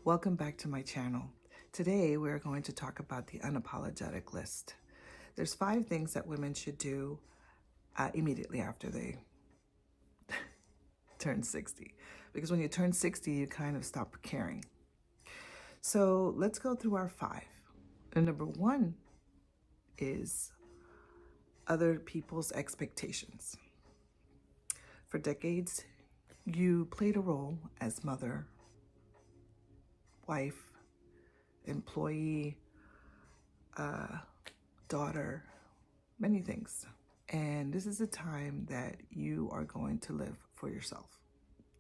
Welcome back to my channel. Today we're going to talk about the unapologetic list. There's 5 things that women should do immediately after they turn 60. Because when you turn 60, you kind of stop caring. So let's go through our 5. And number 1 is other people's expectations. For decades, you played a role as mother, wife, employee, daughter, many things. And this is a time that you are going to live for yourself.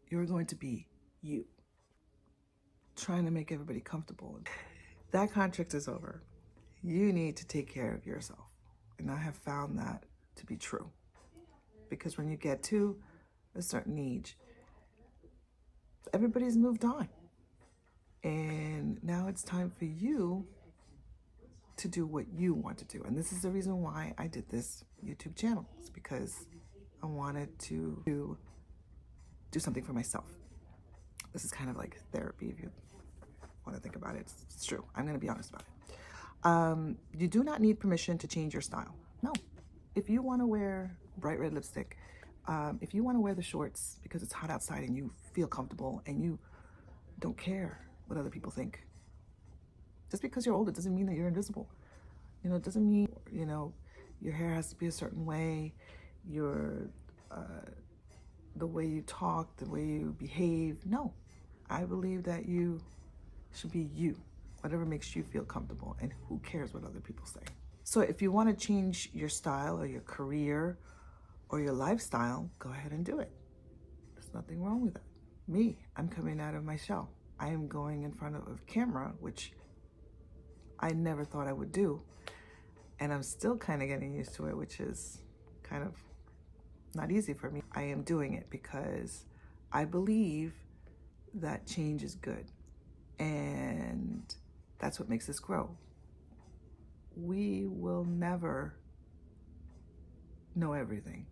You're going to be you, trying to make everybody comfortable. That contract is over. You need to take care of yourself. And I have found that to be true. Because when you get to a certain age, everybody's moved on. And now it's time for you to do what you want to do. And this is the reason why I did this YouTube channel. It's because I wanted to do something for myself. This is kind of like therapy if you want to think about it. It's true. I'm going to be honest about it. You do not need permission to change your style. No. If you want to wear bright red lipstick, if you want to wear the shorts because it's hot outside and you feel comfortable and you don't care what other people think. Just because you're older doesn't mean that you're invisible. It doesn't mean, your hair has to be a certain way, the way you talk, the way you behave. No, I believe that you should be you, whatever makes you feel comfortable, and who cares what other people say. So if you want to change your style or your career or your lifestyle, go ahead and do it. There's nothing wrong with it. Me, I'm coming out of my shell. I am going in front of a camera, which I never thought I would do. And I'm still kind of getting used to it, which is kind of not easy for me. I am doing it because I believe that change is good. And that's what makes us grow. We will never know everything.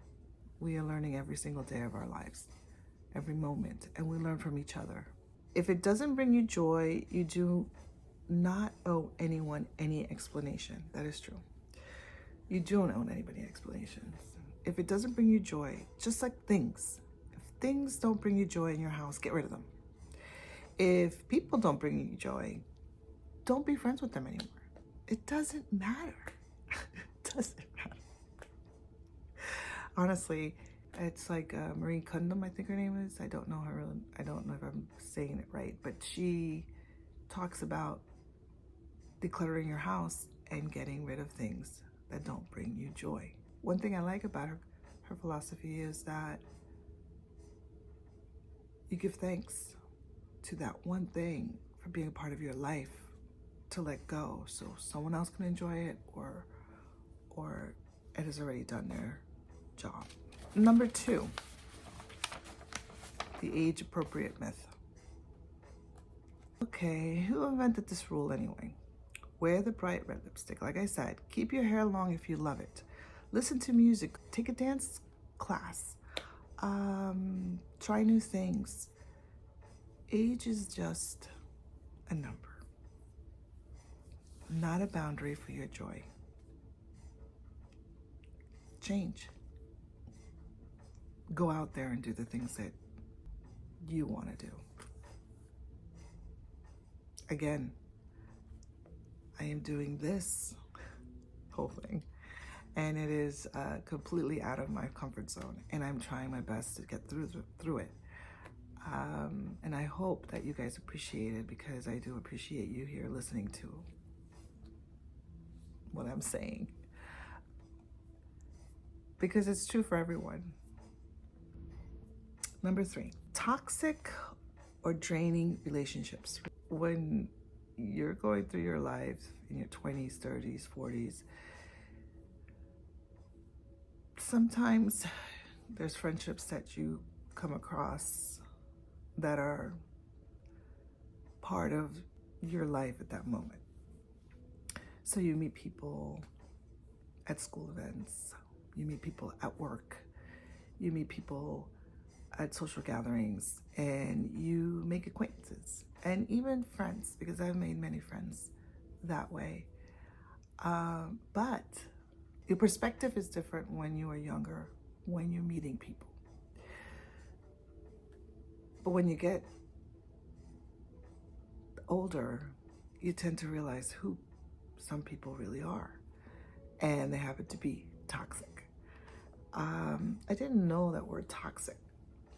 We are learning every single day of our lives, every moment, and we learn from each other. If it doesn't bring you joy, you do not owe anyone any explanation. That is true. You don't owe anybody explanations. If it doesn't bring you joy, just like things. If things don't bring you joy in your house, get rid of them. If people don't bring you joy, don't be friends with them anymore. It doesn't matter. It doesn't matter. Honestly, it's like Marie Kondo, I think her name is. I don't know her really. I don't know if I'm saying it right, but she talks about decluttering your house and getting rid of things that don't bring you joy. One thing I like about her philosophy is that you give thanks to that one thing for being a part of your life to let go so someone else can enjoy it or it has already done their job. Number 2, the age-appropriate myth. Okay, who invented this rule anyway? Wear the bright red lipstick. Like I said, keep your hair long if you love it. Listen to music. Take a dance class. Try new things. Age is just a number, not a boundary for your joy. Change. Go out there and do the things that you want to do. Again, I am doing this whole thing, and it is completely out of my comfort zone, and I'm trying my best to get through it. And I hope that you guys appreciate it, because I do appreciate you here listening to what I'm saying, because it's true for everyone. Number 3, toxic or draining relationships. When you're going through your life in your 20s, 30s, 40s, sometimes there's friendships that you come across that are part of your life at that moment. So you meet people at school events, you meet people at work, you meet people at social gatherings, and you make acquaintances and even friends, because I've made many friends that way. But your perspective is different when you are younger, when you're meeting people. But when you get older, you tend to realize who some people really are, and they happen to be toxic. I didn't know that word toxic.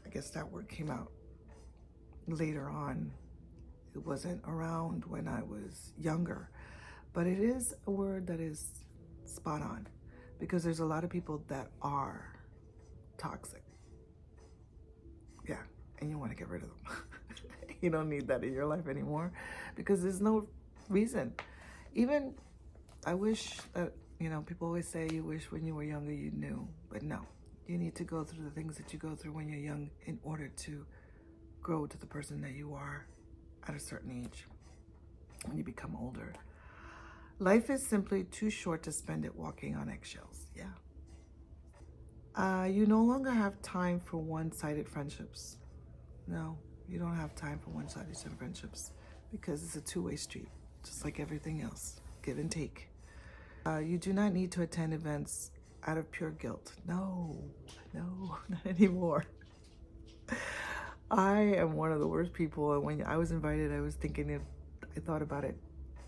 I guess that word came out later on. It wasn't around when I was younger, but it is a word that is spot on, because there's a lot of people that are toxic. Yeah, and you want to get rid of them. You don't need that in your life anymore, because there's no reason. Even I wish that, people always say you wish when you were younger you knew, but no. You need to go through the things that you go through when you're young in order to grow to the person that you are at a certain age when you become older. Life is simply too short to spend it walking on eggshells. Yeah. You no longer have time for one-sided friendships. No, you don't have time for one-sided friendships, because it's a two-way street, just like everything else. Give and take. You do not need to attend events out of pure guilt. No, not anymore. I am one of the worst people, and when I was invited, I was thinking it. I thought about it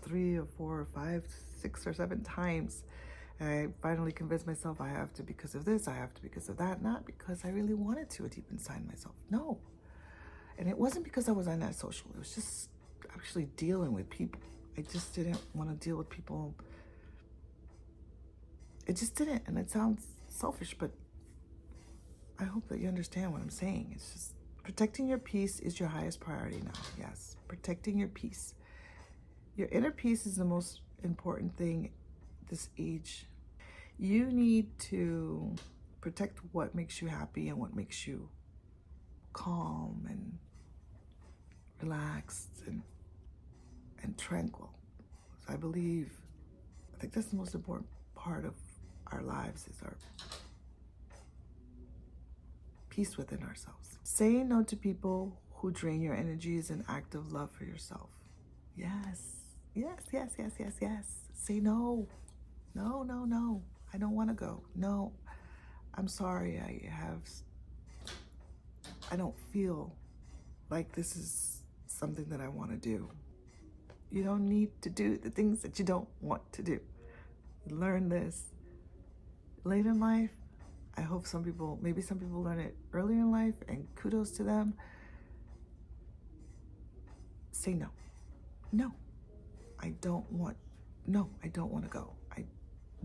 3 or 4 or 5, 6 or 7 times. And I finally convinced myself I have to because of this, I have to because of that, not because I really wanted to deep inside myself. No. And it wasn't because I was antisocial. It was just actually dealing with people. I just didn't want to deal with people. It just didn't. And it sounds selfish, but I hope that you understand what I'm saying. It's just protecting your peace is your highest priority now. Yes, protecting your peace. Your inner peace is the most important thing this age. You need to protect what makes you happy and what makes you calm and relaxed and tranquil. So I think that's the most important part of our lives, is our peace within ourselves. Saying no to people who drain your energy is an act of love for yourself. Yes. Say no. No. I don't want to go. No, I'm sorry. I don't feel like this is something that I want to do. You don't need to do the things that you don't want to do. Learn this late in life. I hope maybe some people learn it earlier in life, and kudos to them. Say no. No, I don't want to go. I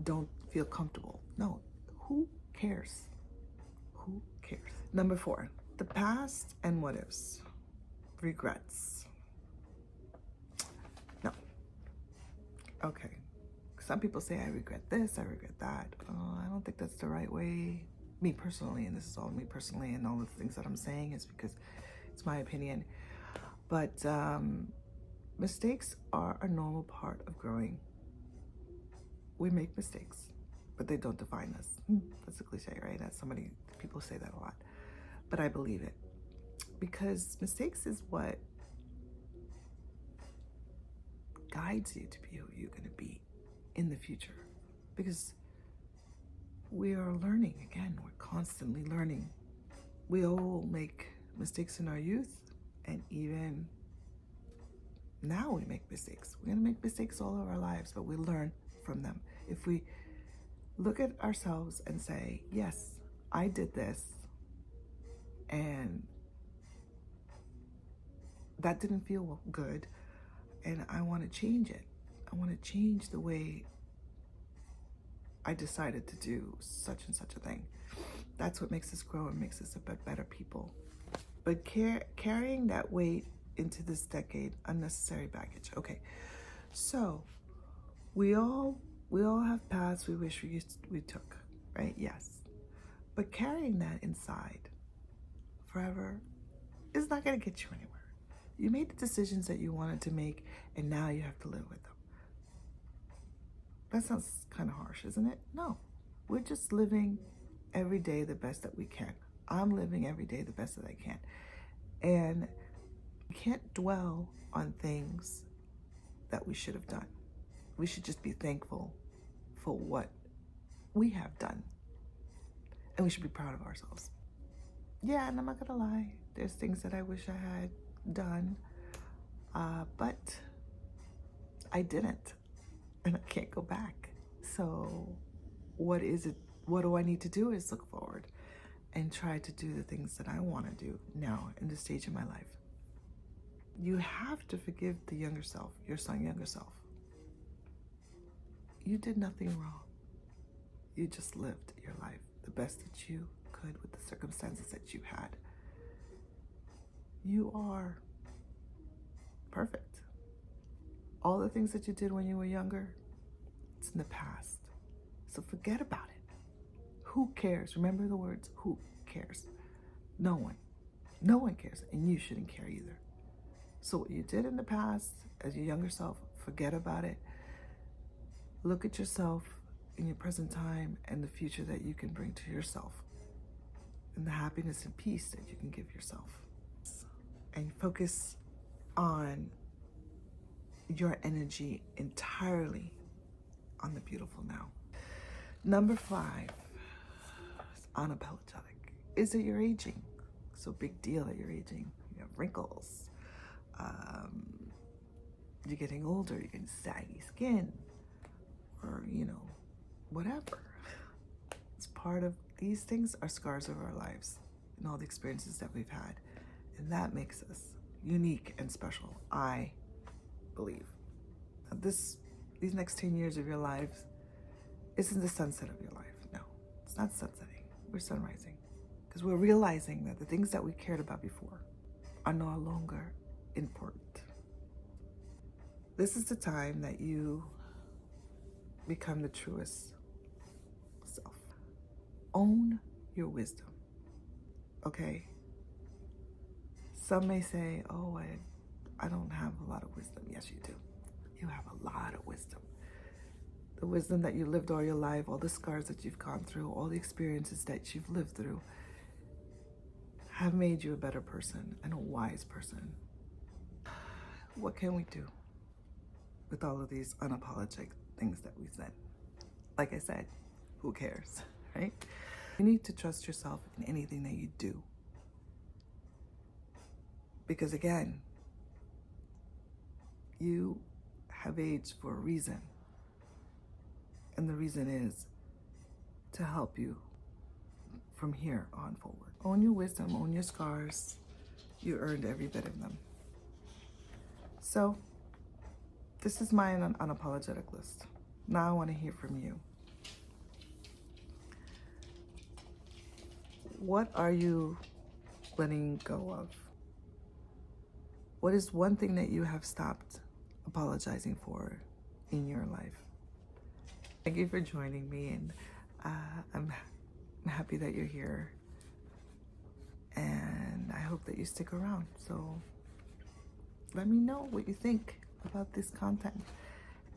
don't feel comfortable. No, who cares? Who cares? Number 4, the past and what ifs. Regrets. No. Okay. Some people say I regret this, I regret that. I don't think that's the right way. Me personally, and this is all me personally, and all the things that I'm saying is because it's my opinion. But mistakes are a normal part of growing. We make mistakes, but they don't define us. That's a cliche, right? People say that a lot, but I believe it, because mistakes is what guides you to be who you're going to be in the future, because we are learning. Again, we're constantly learning. We all make mistakes in our youth, and even now we make mistakes. We're going to make mistakes all of our lives, but we learn from them. If we look at ourselves and say, yes, I did this, and that didn't feel good, and I want to change it. I want to change the way I decided to do such and such a thing. That's what makes us grow and makes us a better people. But carrying that weight into this decade, unnecessary baggage. Okay, so we all have paths we wish we took, right? Yes, but carrying that inside forever is not going to get you anywhere. You made the decisions that you wanted to make, and now you have to live with them. That sounds kind of harsh, isn't it? No, we're just living every day the best that we can. I'm living every day the best that I can. And we can't dwell on things that we should have done. We should just be thankful for what we have done. And we should be proud of ourselves. Yeah, and I'm not gonna lie, there's things that I wish I had done, but I didn't, and I can't go back. So what is it? What do I need to do is look forward and try to do the things that I want to do now in this stage of my life. You have to forgive the younger self, your younger self. You did nothing wrong. You just lived your life the best that you could with the circumstances that you had. You are perfect. All the things that you did when you were younger, it's in the past. So forget about it. Who cares? Remember the words, who cares? No one. No one cares, and you shouldn't care either. So what you did in the past as your younger self, forget about it. Look at yourself in your present time and the future that you can bring to yourself, and the happiness and peace that you can give yourself. And focus on your energy entirely on the beautiful now. Number 5 is unapologetic. Is that you're aging. So big deal that you're aging. You have wrinkles. You're getting older. You're getting saggy skin. Or, whatever. It's part of, these things are scars of our lives and all the experiences that we've had. And that makes us unique and special, I believe. Now these next 10 years of your lives isn't the sunset of your life. No, it's not sunsetting. We're sunrising. Because we're realizing that the things that we cared about before are no longer important. This is the time that you become the truest self. Own your wisdom, okay? Some may say, oh, I don't have a lot of wisdom. Yes, you do. You have a lot of wisdom. The wisdom that you lived all your life, all the scars that you've gone through, all the experiences that you've lived through have made you a better person and a wise person. What can we do with all of these unapologetic things that we said? Like I said, who cares, right? You need to trust yourself in anything that you do. Because again, you have aged for a reason. And the reason is to help you from here on forward. Own your wisdom, own your scars. You earned every bit of them. So, this is my unapologetic list. Now I want to hear from you. What are you letting go of? What is one thing that you have stopped apologizing for in your life? Thank you for joining me, and I'm happy that you're here. And I hope that you stick around. So let me know what you think about this content.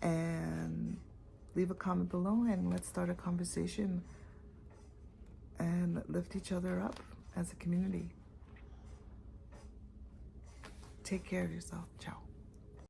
And leave a comment below, and let's start a conversation and lift each other up as a community. Take care of yourself. Ciao.